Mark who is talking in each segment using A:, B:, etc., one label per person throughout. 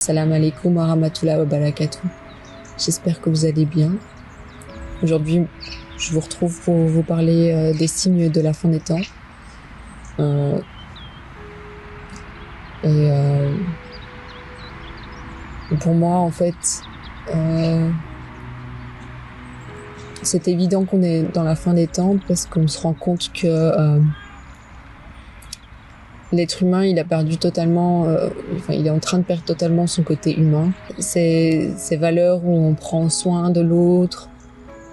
A: Salam alaikum wa rahmatullahi wa barakatuh. J'espère que vous allez bien. Aujourd'hui, je vous retrouve pour vous parler des signes de la fin des temps. Pour moi, en fait, c'est évident qu'on est dans la fin des temps parce qu'on se rend compte que l'être humain, il a perdu totalement, il est en train de perdre totalement son côté humain. Ces valeurs où on prend soin de l'autre,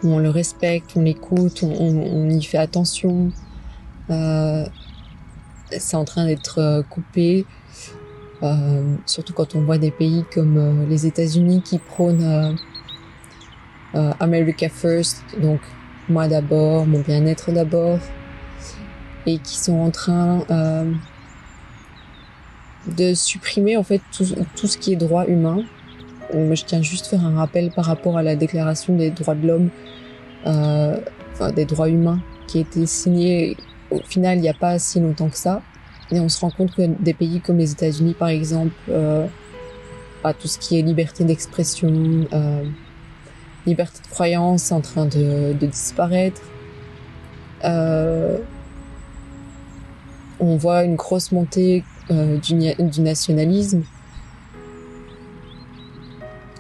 A: où on le respecte, on l'écoute, on y fait attention, c'est en train d'être coupé. Surtout quand on voit des pays comme les États-Unis qui prônent America First, donc moi d'abord, mon bien-être d'abord, et qui sont en train de supprimer en fait tout ce qui est droit humain. Je tiens juste à faire un rappel par rapport à la déclaration des droits de l'homme, des droits humains, qui a été signée au final il n'y a pas si longtemps que ça. Et on se rend compte que des pays comme les États-Unis par exemple, tout ce qui est liberté d'expression, liberté de croyance est en train de disparaître. On voit une grosse montée du nationalisme,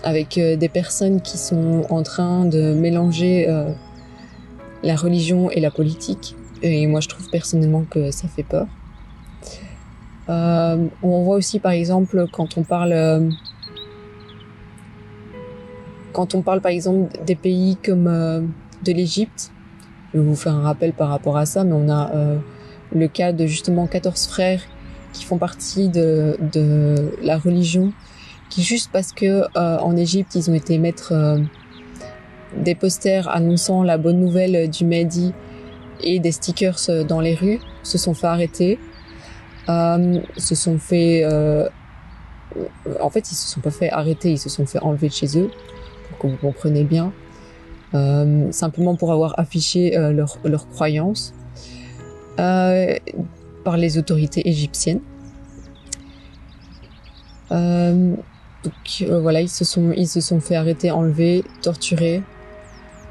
A: avec des personnes qui sont en train de mélanger la religion et la politique. Et moi, je trouve personnellement que ça fait peur. On voit aussi, par exemple, quand on parle par exemple des pays comme de l'Égypte, je vais vous faire un rappel par rapport à ça, mais on a le cas de justement 14 frères qui font partie de la religion, qui juste parce que en Égypte ils ont été mettre des posters annonçant la bonne nouvelle du Mahdi et des stickers dans les rues, se sont fait arrêter, se sont fait en fait ils se sont pas fait arrêter, ils se sont fait enlever de chez eux, pour que vous compreniez bien, simplement pour avoir affiché leurs croyances par les autorités égyptiennes. Voilà, ils se sont fait arrêter, enlever, torturer.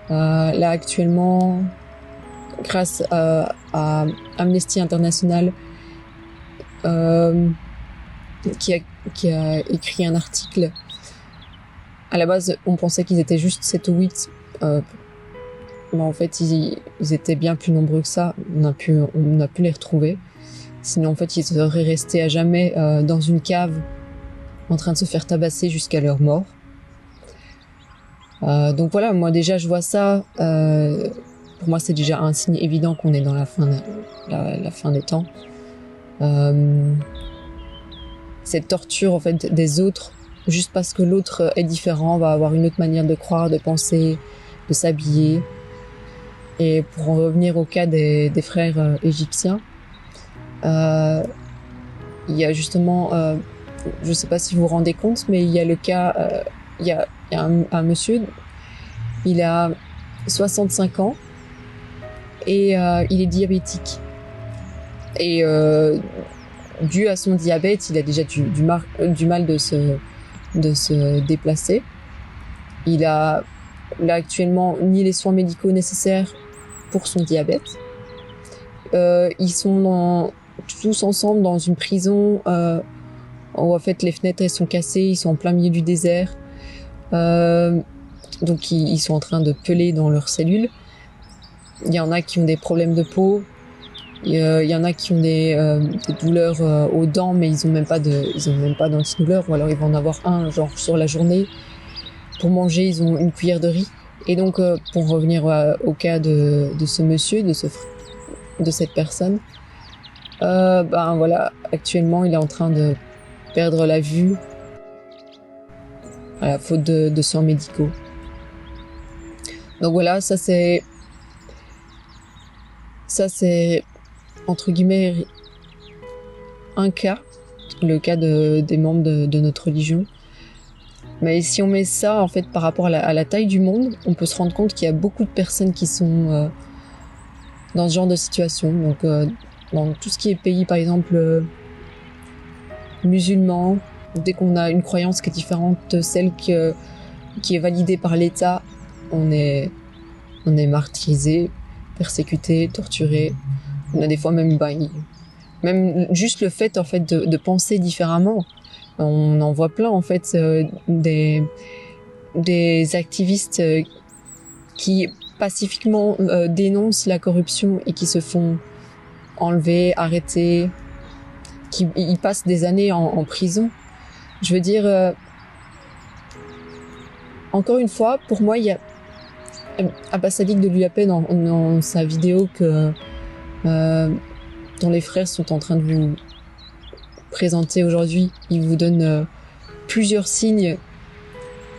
A: Là actuellement, grâce à Amnesty International, qui a écrit un article. À la base, on pensait qu'ils étaient juste 7 ou 8, mais en fait, ils étaient bien plus nombreux que ça. On a pu les retrouver. Sinon, en fait, ils seraient restés à jamais dans une cave, en train de se faire tabasser jusqu'à leur mort. Donc voilà, moi déjà, je vois ça. Pour moi, c'est déjà un signe évident qu'on est dans la fin des temps. Cette torture, en fait, des autres, juste parce que l'autre est différent, va avoir une autre manière de croire, de penser, de s'habiller. Et pour en revenir au cas des frères égyptiens, il y a justement, je ne sais pas si vous vous rendez compte, mais il y a le cas, il y a un monsieur, il a 65 ans et il est diabétique. Et dû à son diabète, il a déjà du mal de se déplacer. Il a là actuellement ni les soins médicaux nécessaires pour son diabète. Ils sont tous ensemble dans une prison où en fait les fenêtres elles sont cassées, ils sont en plein milieu du désert. Donc ils sont en train de peler dans leurs cellules. Il y en a qui ont des problèmes de peau. Il y en a qui ont des douleurs aux dents, mais ils ont même pas d'antidouleur, ou alors ils vont en avoir un genre sur la journée. Pour manger, ils ont une cuillère de riz. Et donc, pour revenir au cas de ce monsieur, de cette personne, voilà, actuellement, il est en train de perdre la vue à la faute de soins médicaux. Donc voilà, ça c'est entre guillemets un cas, le cas des membres de notre religion. Mais si on met ça en fait par rapport à la taille du monde, on peut se rendre compte qu'il y a beaucoup de personnes qui sont dans ce genre de situation. Donc dans tout ce qui est pays par exemple musulmans, dès qu'on a une croyance qui est différente de celle qui est validée par l'État, on est martyrisé, persécuté, torturé. On a des fois même même juste le fait en fait de penser différemment. On en voit plein en fait des activistes qui pacifiquement dénoncent la corruption et qui se font enlever, arrêter, ils passent des années en prison. Je veux dire, encore une fois, pour moi, il y a Abbas Sadiq de l'UAP dans sa vidéo dont les frères sont en train de vous présenter aujourd'hui. Il vous donne plusieurs signes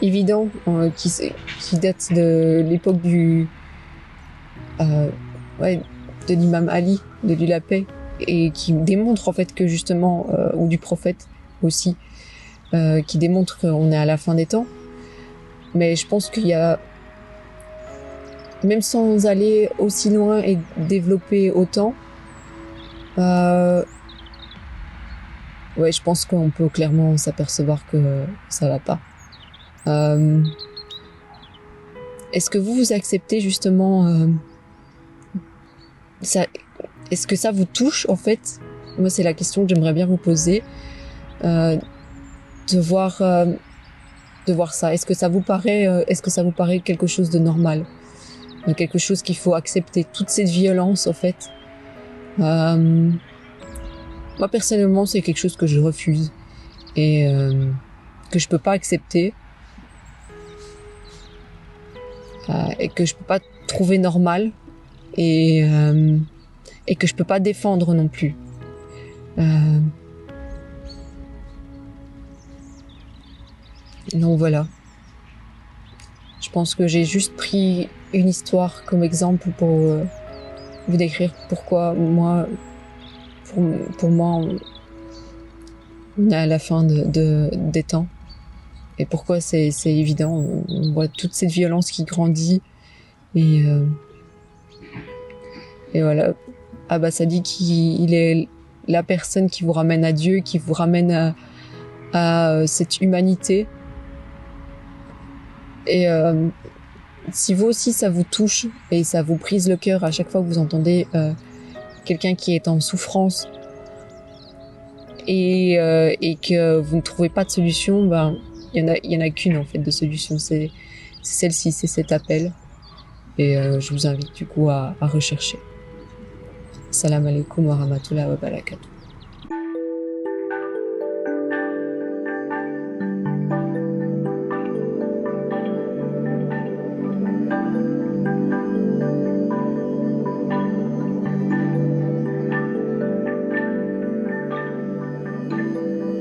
A: évidents qui datent de l'époque de l'imam Ali, de l'UAP, et qui démontrent en fait que justement, ou du prophète aussi, qui démontrent qu'on est à la fin des temps. Mais je pense qu'il y a, même sans aller aussi loin et développer autant, je pense qu'on peut clairement s'apercevoir que ça va pas. Est-ce que vous acceptez justement ça? Est-ce que ça vous touche en fait? Moi, c'est la question que j'aimerais bien vous poser. De voir ça. Est-ce que ça vous paraît quelque chose de normal, quelque chose qu'il faut accepter, toute cette violence en fait? Moi personnellement, c'est quelque chose que je refuse et que je peux pas accepter et que je peux pas trouver normal et que je peux pas défendre non plus. Donc voilà. Je pense que j'ai juste pris une histoire comme exemple pour vous décrire pourquoi pour moi, on est à la fin des temps. Et pourquoi c'est évident. On voit toute cette violence qui grandit. Et voilà. Abbas Sadiq, il est la personne qui vous ramène à Dieu, qui vous ramène à cette humanité. Et si vous aussi ça vous touche et ça vous brise le cœur à chaque fois que vous entendez quelqu'un qui est en souffrance et que vous ne trouvez pas de solution, il y en a qu'une en fait de solution, c'est celle-ci, c'est cet appel. Et je vous invite du coup à rechercher. Salam alaikum wa rahmatullahi wa barakatuh.